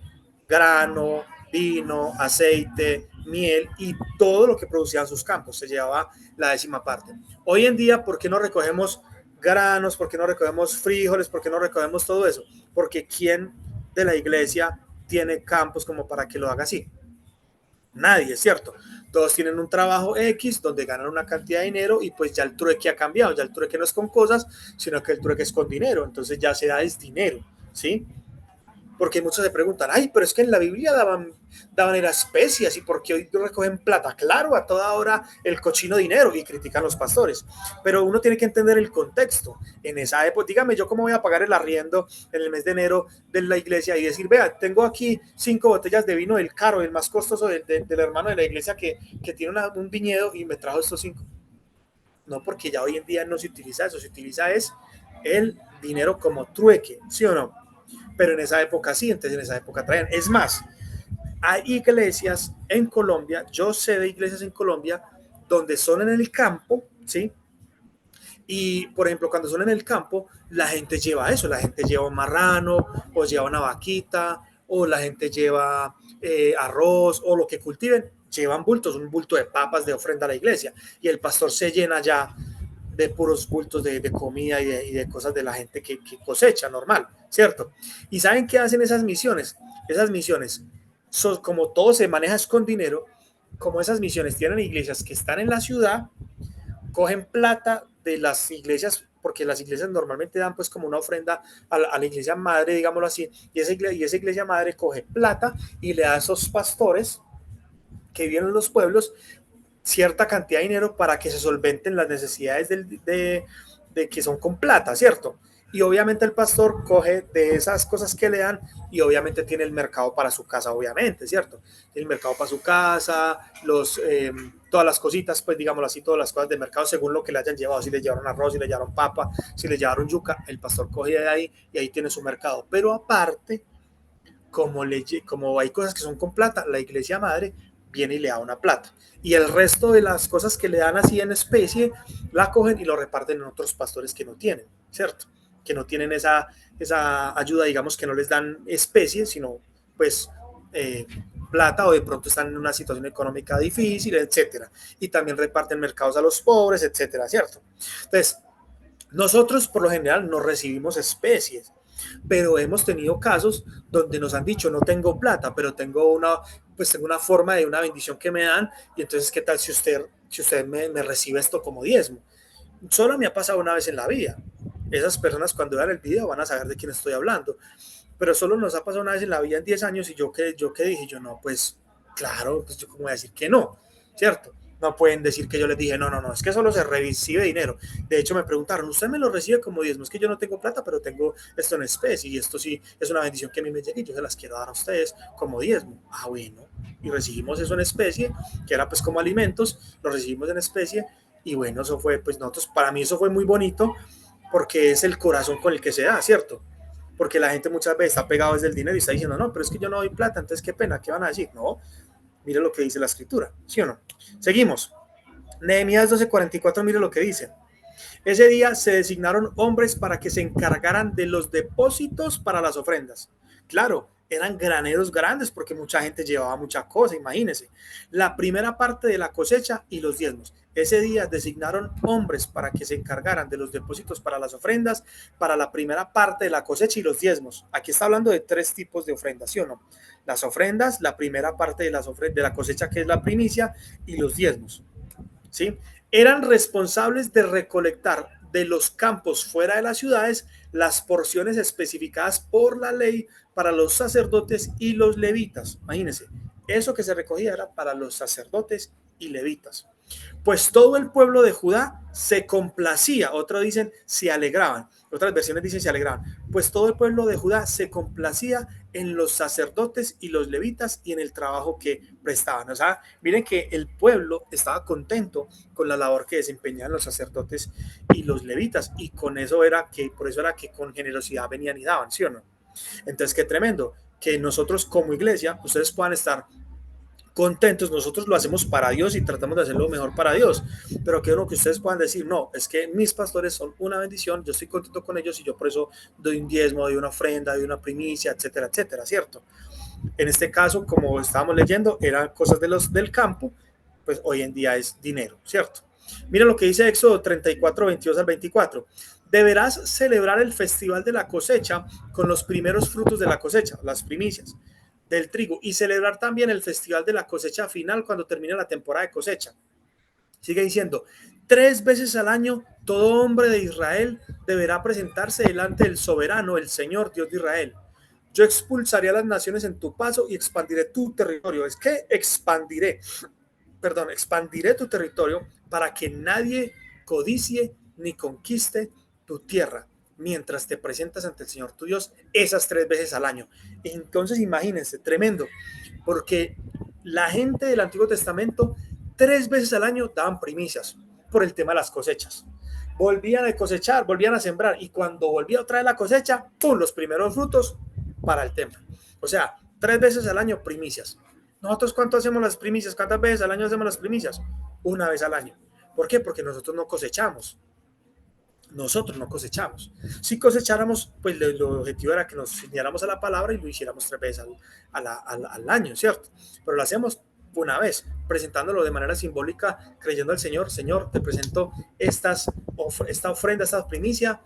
A: Grano, vino, aceite, miel y todo lo que producían sus campos, se llevaba la décima parte. Hoy en día, ¿por qué no recogemos granos? ¿Por qué no recogemos frijoles? ¿Por qué no recogemos todo eso? Porque ¿quién de la iglesia tiene campos como para que lo haga así? Nadie, es cierto. Todos tienen un trabajo X donde ganan una cantidad de dinero y pues ya el trueque ha cambiado. Ya el trueque no es con cosas, sino que el trueque es con dinero. Entonces ya se da es dinero, ¿sí? Porque muchos se preguntan, ay, pero es que en la Biblia daban era especias y por qué hoy recogen plata. Claro, a toda hora el cochino dinero y critican los pastores. Pero uno tiene que entender el contexto. En esa época, dígame yo cómo voy a pagar el arriendo en el mes de enero de la iglesia y decir, vea, tengo aquí 5 botellas de vino del caro, el más costoso del hermano de la iglesia que tiene un viñedo y me trajo estos 5. No, porque ya hoy en día no se utiliza eso, se utiliza es el dinero como trueque, ¿sí o no? Pero en esa época sí, entonces en esa época traían. Es más, hay iglesias en Colombia, yo sé de iglesias en Colombia donde son en el campo, ¿sí? Y, por ejemplo, cuando son en el campo, la gente lleva eso, la gente lleva un marrano, o lleva una vaquita, o la gente lleva arroz, o lo que cultiven, llevan bultos, un bulto de papas de ofrenda a la iglesia, y el pastor se llena ya de puros bultos de comida y de cosas de la gente que cosecha normal, ¿cierto? ¿Y saben qué hacen esas misiones? Esas misiones, como todo se maneja con dinero, como esas misiones tienen iglesias que están en la ciudad, cogen plata de las iglesias, porque las iglesias normalmente dan pues como una ofrenda a la iglesia madre, digámoslo así, y esa iglesia madre coge plata y le da a esos pastores que viven en los pueblos cierta cantidad de dinero para que se solventen las necesidades de que son con plata, ¿cierto? Y obviamente el pastor coge de esas cosas que le dan y obviamente tiene el mercado para su casa, obviamente, ¿cierto? Tiene el mercado para su casa, todas las cositas, pues digámoslo así, todas las cosas de mercado según lo que le hayan llevado. Si le llevaron arroz, si le llevaron papa, si le llevaron yuca, el pastor coge de ahí y ahí tiene su mercado. Pero aparte, como hay cosas que son con plata, la iglesia madre viene y le da una plata. Y el resto de las cosas que le dan así en especie, la cogen y lo reparten en otros pastores que no tienen, ¿cierto? Que no tienen esa ayuda, digamos, que no les dan especie, sino pues eh, plata, o de pronto están en una situación económica difícil, etcétera. Y también reparten mercados a los pobres, etcétera, ¿cierto? Entonces, nosotros por lo general no recibimos especies, pero hemos tenido casos donde nos han dicho no tengo plata, pero tengo una forma de una bendición que me dan, y entonces qué tal si usted me recibe esto como diezmo. Solo me ha pasado una vez en la vida. Esas personas cuando vean el video van a saber de quién estoy hablando, pero solo nos ha pasado una vez en la vida en 10 años. Y yo qué dije, yo no, pues claro, pues yo cómo voy a decir que no, ¿cierto? No pueden decir que yo les dije, no, no, no, es que solo se recibe dinero. De hecho, me preguntaron, ¿usted me lo recibe como diezmo? Es que yo no tengo plata, pero tengo esto en especie, y esto sí es una bendición que a mí me llega y yo se las quiero dar a ustedes como diezmo. Ah, bueno, y recibimos eso en especie, que era pues como alimentos, lo recibimos en especie. Y bueno, eso fue, pues nosotros, para mí eso fue muy bonito, porque es el corazón con el que se da, ¿cierto? Porque la gente muchas veces está pegado desde el dinero y está diciendo, no, pero es que yo no doy plata, entonces qué pena, ¿qué van a decir? No, mire lo que dice la escritura, ¿sí o no? Seguimos. Nehemías 12:44, mire lo que dice. Ese día se designaron hombres para que se encargaran de los depósitos para las ofrendas. Claro, eran graneros grandes porque mucha gente llevaba mucha cosa, imagínense. La primera parte de la cosecha y los diezmos. Ese día designaron hombres para que se encargaran de los depósitos para las ofrendas, para la primera parte de la cosecha y los diezmos. Aquí está hablando de tres tipos de ofrendas, ¿sí o no? Las ofrendas, la primera parte de la cosecha, que es la primicia, y los diezmos. ¿Sí? Eran responsables de recolectar de los campos fuera de las ciudades las porciones especificadas por la ley para los sacerdotes y los levitas. Imagínense, eso que se recogía era para los sacerdotes y levitas. Pues todo el pueblo de Judá se complacía, otros dicen se alegraban, otras versiones dicen se alegraban, pues todo el pueblo de Judá se complacía en los sacerdotes y los levitas y en el trabajo que prestaban. O sea, miren que el pueblo estaba contento con la labor que desempeñaban los sacerdotes y los levitas, y con eso era que, por eso era que con generosidad venían y daban, ¿sí o no? Entonces, qué tremendo que nosotros como iglesia, ustedes puedan estar contentos. Nosotros lo hacemos para Dios y tratamos de hacerlo mejor para Dios, pero que uno, que ustedes puedan decir, no, es que mis pastores son una bendición, yo estoy contento con ellos y yo por eso doy un diezmo, doy una ofrenda, doy una primicia, etcétera, etcétera, ¿cierto? En este caso, como estábamos leyendo, eran cosas del campo, pues hoy en día es dinero, ¿cierto? Mira lo que dice Éxodo 34, 22 al 24. Deberás celebrar el festival de la cosecha con los primeros frutos de la cosecha, las primicias del trigo, y celebrar también el festival de la cosecha final cuando termine la temporada de cosecha. Sigue diciendo, 3 veces al año todo hombre de Israel deberá presentarse delante del soberano, el Señor Dios de Israel. Yo expulsaré a las naciones en tu paso y expandiré tu territorio. Es que expandiré tu territorio para que nadie codicie ni conquiste tu tierra mientras te presentas ante el Señor tu Dios esas 3 veces al año. Entonces imagínense, tremendo, porque la gente del Antiguo Testamento 3 veces al año daban primicias por el tema de las cosechas. Volvían a cosechar, volvían a sembrar, y cuando volvía otra vez la cosecha, ¡pum!, los primeros frutos para el templo. O sea, 3 veces al año primicias. ¿Nosotros cuánto hacemos las primicias? ¿Cuántas veces al año hacemos las primicias? Una vez al año. ¿Por qué? Porque nosotros no cosechamos. Nosotros no cosechamos. Si cosecháramos, pues el objetivo era que nos ciñéramos a la palabra y lo hiciéramos 3 veces al año, ¿cierto? Pero lo hacemos una vez, presentándolo de manera simbólica, creyendo al Señor. Señor, te presento esta ofrenda, esta primicia,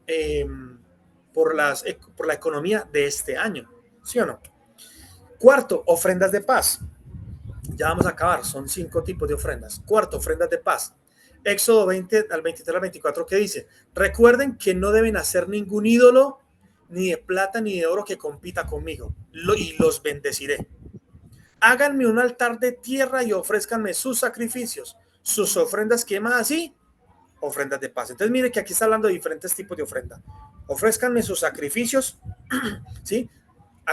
A: eh, por la economía de este año, ¿sí o no? Cuarto, ofrendas de paz. Ya vamos a acabar, son 5 tipos de ofrendas. Cuarto, ofrendas de paz. Éxodo 20 al 23 al 24, que dice, recuerden que no deben hacer ningún ídolo, ni de plata ni de oro, que compita conmigo, y los bendeciré. Háganme un altar de tierra y ofrézcanme sus sacrificios, sus ofrendas quemadas, y ofrendas de paz. Entonces mire que aquí está hablando de diferentes tipos de ofrenda. Ofrézcanme sus sacrificios, ¿sí?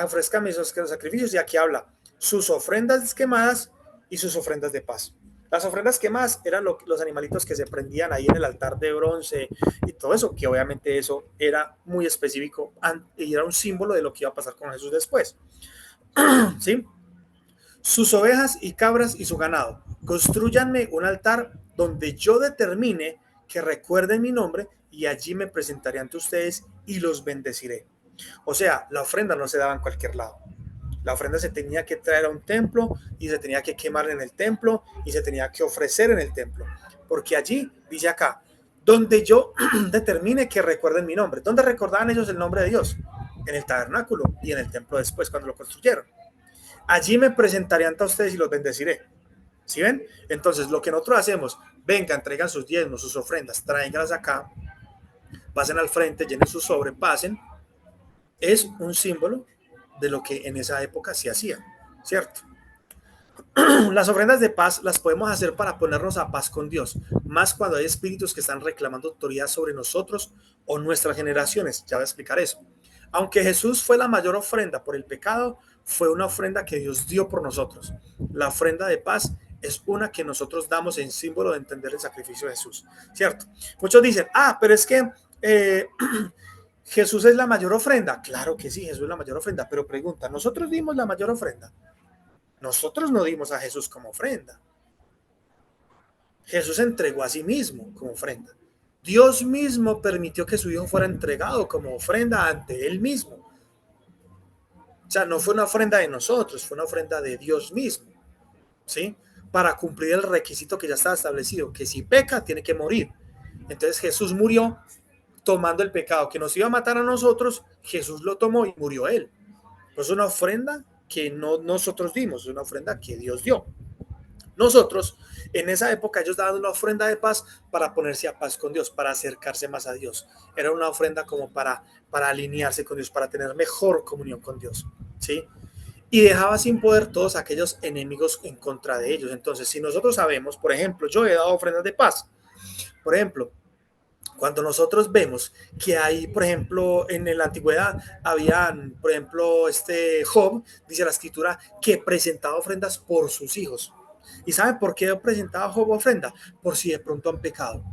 A: Ofrézcanme sus sacrificios, y aquí habla sus ofrendas quemadas y sus ofrendas de paz. Las ofrendas quemadas eran los animalitos que se prendían ahí en el altar de bronce y todo eso, que obviamente eso era muy específico y era un símbolo de lo que iba a pasar con Jesús después, ¿sí? Sus ovejas y cabras y su ganado. Construyanme un altar donde yo determine que recuerden mi nombre, y allí me presentaré ante ustedes y los bendeciré. O sea, la ofrenda no se daba en cualquier lado. La ofrenda se tenía que traer a un templo y se tenía que quemar en el templo y se tenía que ofrecer en el templo. Porque allí, dice acá, donde yo determine que recuerden mi nombre. ¿Dónde recordaban ellos el nombre de Dios? En el tabernáculo y en el templo después, cuando lo construyeron. Allí me presentaré ante ustedes y los bendeciré. ¿Sí ven? Entonces, lo que nosotros hacemos, vengan, traigan sus diezmos, sus ofrendas, tráiganlas acá, pasen al frente, llenen su sobre, pasen, es un símbolo de lo que en esa época se hacía, ¿cierto? Las ofrendas de paz las podemos hacer para ponernos a paz con Dios, más cuando hay espíritus que están reclamando autoridad sobre nosotros o nuestras generaciones. Ya voy a explicar eso. Aunque Jesús fue la mayor ofrenda por el pecado, fue una ofrenda que Dios dio por nosotros. La ofrenda de paz es una que nosotros damos en símbolo de entender el sacrificio de Jesús, ¿cierto? Muchos dicen, pero es que Jesús es la mayor ofrenda. Claro que sí, Jesús es la mayor ofrenda, pero pregunta, ¿nosotros dimos la mayor ofrenda? Nosotros no dimos a Jesús como ofrenda. Jesús entregó a sí mismo como ofrenda. Dios mismo permitió que su hijo fuera entregado como ofrenda ante él mismo. O sea, no fue una ofrenda de nosotros, fue una ofrenda de Dios mismo, ¿sí? Para cumplir el requisito que ya estaba establecido, que si peca tiene que morir. Entonces Jesús murió tomando el pecado que nos iba a matar a nosotros. Jesús lo tomó y murió él. Pues es una ofrenda que no nosotros dimos, es una ofrenda que Dios dio. Nosotros, en esa época, ellos daban una ofrenda de paz para ponerse a paz con Dios, para acercarse más a Dios. Era una ofrenda como para alinearse con Dios, para tener mejor comunión con Dios, ¿sí? Y dejaba sin poder todos aquellos enemigos en contra de ellos. Entonces, si nosotros sabemos, por ejemplo, yo he dado ofrendas de paz. Por ejemplo, cuando nosotros vemos que hay, por ejemplo, en la antigüedad habían, por ejemplo, Job, dice la escritura, que presentaba ofrendas por sus hijos. ¿Y sabe por qué presentaba Job ofrenda? Por si de pronto han pecado.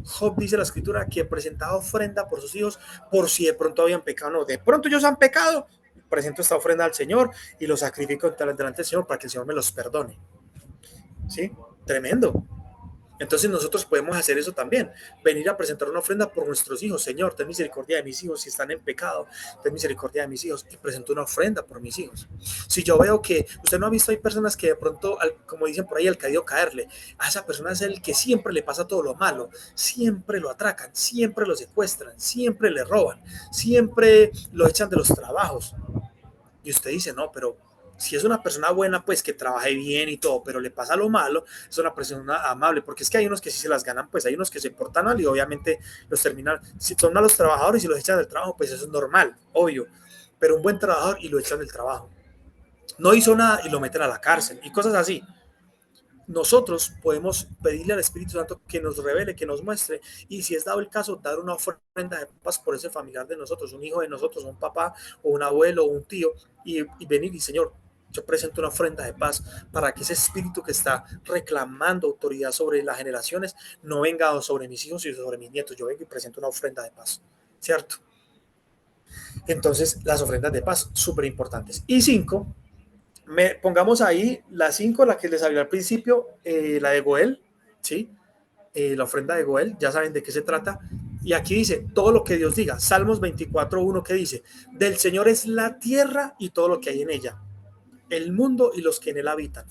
A: Job, dice la escritura, que presentaba ofrenda por sus hijos por si de pronto habían pecado. No, de pronto ellos han pecado, presento esta ofrenda al Señor y lo sacrifico delante del Señor para que el Señor me los perdone. ¿Sí? Tremendo. Entonces nosotros podemos hacer eso también, venir a presentar una ofrenda por nuestros hijos. Señor, ten misericordia de mis hijos si están en pecado, ten misericordia de mis hijos, y presento una ofrenda por mis hijos. Si yo veo que usted no ha visto, hay personas que de pronto, como dicen por ahí, al caído caerle, a esa persona es el que siempre le pasa todo lo malo, siempre lo atracan, siempre lo secuestran, siempre le roban, siempre lo echan de los trabajos. Y usted dice, no, pero si es una persona buena, pues que trabaje bien y todo, pero le pasa lo malo, es una persona amable, porque es que hay unos que sí se las ganan, pues hay unos que se portan mal y obviamente los terminan, si son malos trabajadores y los echan del trabajo, pues eso es normal, obvio, pero un buen trabajador y lo echan del trabajo. No hizo nada y lo meten a la cárcel y cosas así. Nosotros podemos pedirle al Espíritu Santo que nos revele, que nos muestre, y si es dado el caso, dar una ofrenda de paz por ese familiar de nosotros, un hijo de nosotros, un papá o un abuelo o un tío, y venir y Señor, yo presento una ofrenda de paz para que ese espíritu que está reclamando autoridad sobre las generaciones no venga sobre mis hijos y sobre mis nietos. Yo vengo y presento una ofrenda de paz, ¿cierto? Entonces, las ofrendas de paz, súper importantes. Y 5, pongamos ahí la 5, la que les hablé al principio, la de Goel, ¿sí? La ofrenda de Goel, ya saben de qué se trata. Y aquí dice, todo lo que Dios diga. Salmos 24:1, que dice, del Señor es la tierra y todo lo que hay en ella, el mundo y los que en él habitan.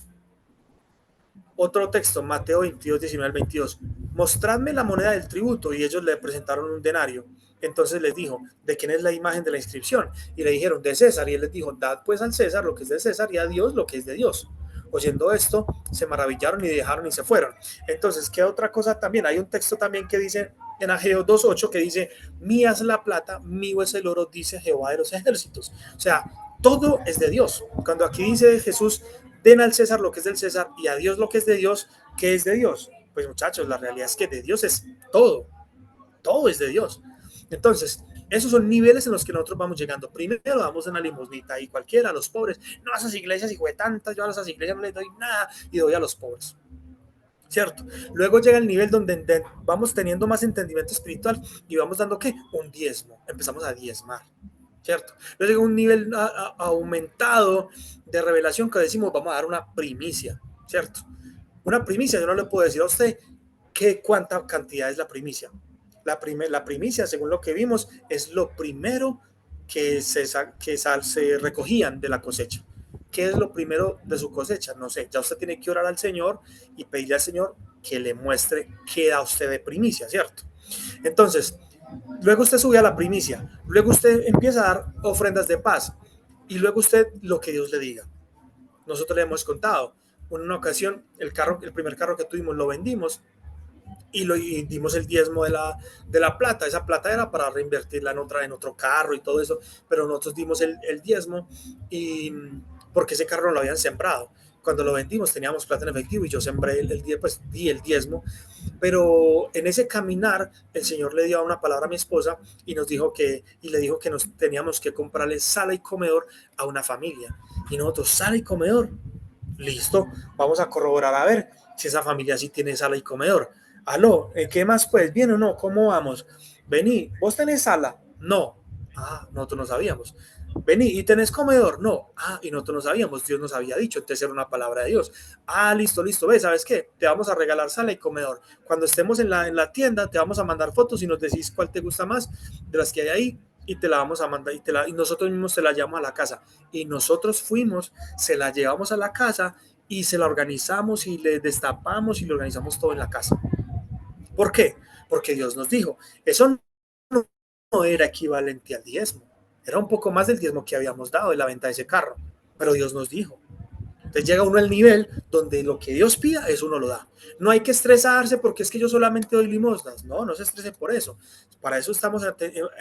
A: Otro texto, Mateo 22:19-22, mostradme la moneda del tributo, y ellos le presentaron un denario. Entonces les dijo, ¿de quién es la imagen de la inscripción? Y le dijeron, de César. Y él les dijo, dad pues al César lo que es de César y a Dios lo que es de Dios. Oyendo esto, se maravillaron y dejaron y se fueron. Entonces, ¿qué otra cosa también? Hay un texto también que dice, en Ageo 2:8, que dice, mía es la plata, mío es el oro, dice Jehová de los ejércitos. O sea, todo es de Dios. Cuando aquí dice Jesús, den al César lo que es del César y a Dios lo que es de Dios, ¿qué es de Dios? Pues muchachos, la realidad es que de Dios es todo, todo es de Dios. Entonces, esos son niveles en los que nosotros vamos llegando. Primero damos una limosnita y cualquiera, a los pobres. No, a esas iglesias, hijo de tantas, yo a esas iglesias no les doy nada y doy a los pobres. ¿Cierto? Luego llega el nivel donde vamos teniendo más entendimiento espiritual y vamos dando, ¿qué? Un diezmo. Empezamos a diezmar. ¿Cierto? Luego llega un nivel aumentado de revelación que decimos, vamos a dar una primicia. ¿Cierto? Una primicia, yo no le puedo decir a usted cuánta cantidad es la primicia. La primicia, según lo que vimos, es lo primero se recogían de la cosecha. ¿Qué es lo primero de su cosecha? No sé, ya usted tiene que orar al Señor y pedirle al Señor que le muestre qué da usted de primicia, ¿cierto? Entonces, luego usted sube a la primicia, luego usted empieza a dar ofrendas de paz y luego usted lo que Dios le diga. Nosotros le hemos contado, en una ocasión el primer carro que tuvimos lo vendimos y dimos el diezmo de la plata. Esa plata era para reinvertirla en otro carro y todo eso, pero nosotros dimos el diezmo y porque ese carro no lo habían sembrado. Cuando lo vendimos teníamos plata en efectivo y yo sembré pues di el diezmo, pero en ese caminar el Señor le dio una palabra a mi esposa y le dijo que nos teníamos que comprarle sala y comedor a una familia. Y nosotros, sala y comedor, listo, vamos a corroborar a ver si esa familia sí tiene sala y comedor. Aló, ¿qué más pues? ¿Bien o no? ¿Cómo vamos? Vení, ¿vos tenés sala? No. Ah, nosotros no sabíamos. Vení, ¿y tenés comedor? No. Ah, y nosotros no sabíamos, Dios nos había dicho, entonces era una palabra de Dios. Ah, listo, listo, ve, ¿sabes qué? Te vamos a regalar sala y comedor. Cuando estemos en la tienda, te vamos a mandar fotos y nos decís cuál te gusta más de las que hay ahí y te la vamos a mandar y nosotros mismos te la llevamos a la casa. Y nosotros fuimos, se la llevamos a la casa y se la organizamos y le destapamos y le organizamos todo en la casa. ¿Por qué? Porque Dios nos dijo, eso no era equivalente al diezmo, era un poco más del diezmo que habíamos dado de la venta de ese carro, pero Dios nos dijo. Entonces llega uno al nivel donde lo que Dios pida, eso uno lo da. No hay que estresarse porque es que yo solamente doy limosnas. No, no se estrese por eso. Para eso estamos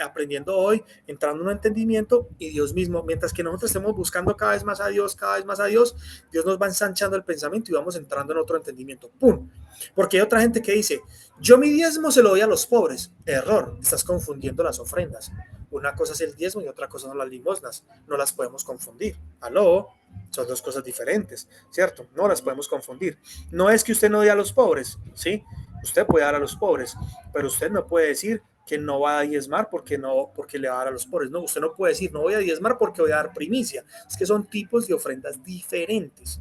A: aprendiendo hoy, entrando en un entendimiento y Dios mismo, mientras que nosotros estemos buscando cada vez más a Dios, cada vez más a Dios, Dios nos va ensanchando el pensamiento y vamos entrando en otro entendimiento. ¡Pum! Porque hay otra gente que dice, yo mi diezmo se lo doy a los pobres. Error, estás confundiendo las ofrendas. Una cosa es el diezmo y otra cosa son las limosnas. No las podemos confundir. ¿Aló? Son dos cosas diferentes, ¿cierto? No las podemos confundir. No es que usted no dé a los pobres, ¿sí? Usted puede dar a los pobres, pero usted no puede decir que no va a diezmar porque le va a dar a los pobres. No, usted no puede decir no voy a diezmar porque voy a dar primicia. Es que son tipos de ofrendas diferentes.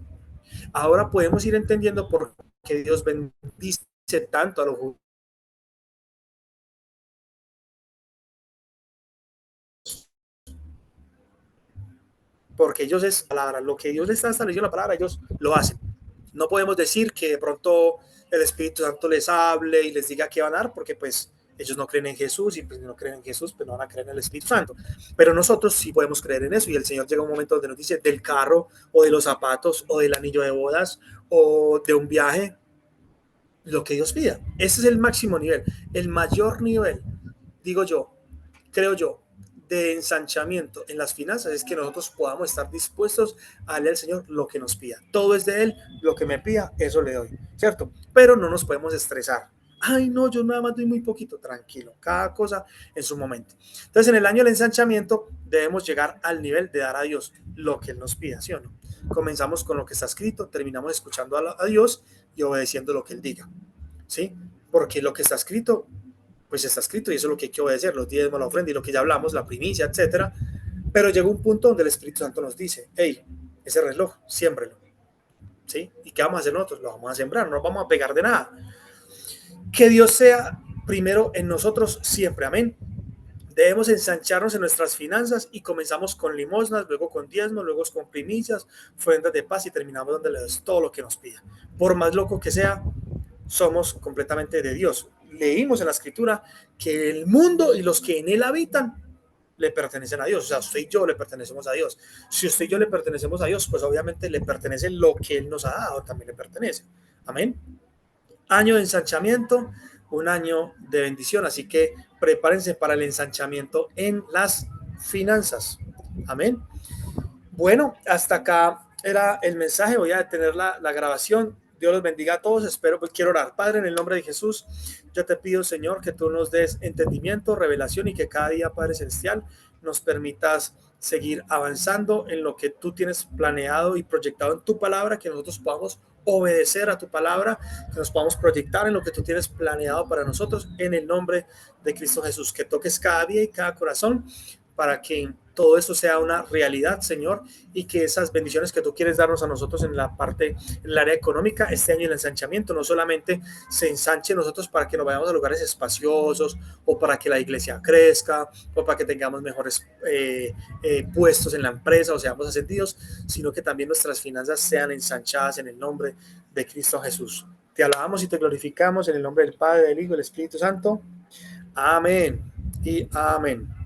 A: Ahora podemos ir entendiendo por qué Dios bendice tanto a los judíos. Porque ellos es palabra, lo que Dios les está estableciendo la palabra, ellos lo hacen. No podemos decir que de pronto el Espíritu Santo les hable y les diga qué van a dar, porque pues ellos no creen en Jesús y pues no creen en Jesús, pues no van a creer en el Espíritu Santo. Pero nosotros sí podemos creer en eso y el Señor llega un momento donde nos dice del carro o de los zapatos o del anillo de bodas o de un viaje, lo que Dios pida. Ese es el máximo nivel, el mayor nivel, digo yo, creo yo, de ensanchamiento en las finanzas es que nosotros podamos estar dispuestos a darle al Señor lo que nos pida. Todo es de Él, lo que me pida, eso le doy, ¿cierto? Pero no nos podemos estresar. Ay, no, yo nada más doy muy poquito, tranquilo, cada cosa en su momento. Entonces, en el año del ensanchamiento debemos llegar al nivel de dar a Dios lo que Él nos pida, ¿sí o no? Comenzamos con lo que está escrito, terminamos escuchando a Dios y obedeciendo lo que Él diga, ¿sí? Porque lo que está escrito pues está escrito y eso es lo que hay que obedecer, los diezmos, la ofrenda y lo que ya hablamos, la primicia, etcétera. Pero llega un punto donde el Espíritu Santo nos dice, hey, ese reloj, siémbrelo, ¿sí? ¿Y qué vamos a hacer nosotros? Lo vamos a sembrar, no nos vamos a pegar de nada. Que Dios sea primero en nosotros siempre, amén. Debemos ensancharnos en nuestras finanzas y comenzamos con limosnas, luego con diezmos, luego con primicias, ofrendas de paz y terminamos donde le das todo lo que nos pida. Por más loco que sea, somos completamente de Dios. Leímos en la escritura que el mundo y los que en él habitan le pertenecen a Dios. O sea, usted y yo le pertenecemos a Dios. Si usted y yo le pertenecemos a Dios, pues obviamente le pertenece lo que él nos ha dado, también le pertenece. Amén. Año de ensanchamiento, un año de bendición. Así que prepárense para el ensanchamiento en las finanzas. Amén. Bueno, hasta acá era el mensaje. Voy a detener la grabación. Dios los bendiga a todos. Espero, pues quiero orar. Padre, en el nombre de Jesús, yo te pido, Señor, que tú nos des entendimiento, revelación y que cada día, Padre Celestial, nos permitas seguir avanzando en lo que tú tienes planeado y proyectado en tu palabra, que nosotros podamos obedecer a tu palabra, que nos podamos proyectar en lo que tú tienes planeado para nosotros, en el nombre de Cristo Jesús, que toques cada día y cada corazón para que todo eso sea una realidad, Señor, y que esas bendiciones que tú quieres darnos a nosotros en la parte, en el área económica, este año el ensanchamiento no solamente se ensanche nosotros para que nos vayamos a lugares espaciosos o para que la iglesia crezca o para que tengamos mejores puestos en la empresa o seamos ascendidos, sino que también nuestras finanzas sean ensanchadas en el nombre de Cristo Jesús. Te alabamos y te glorificamos en el nombre del Padre, del Hijo y del Espíritu Santo. Amén y amén.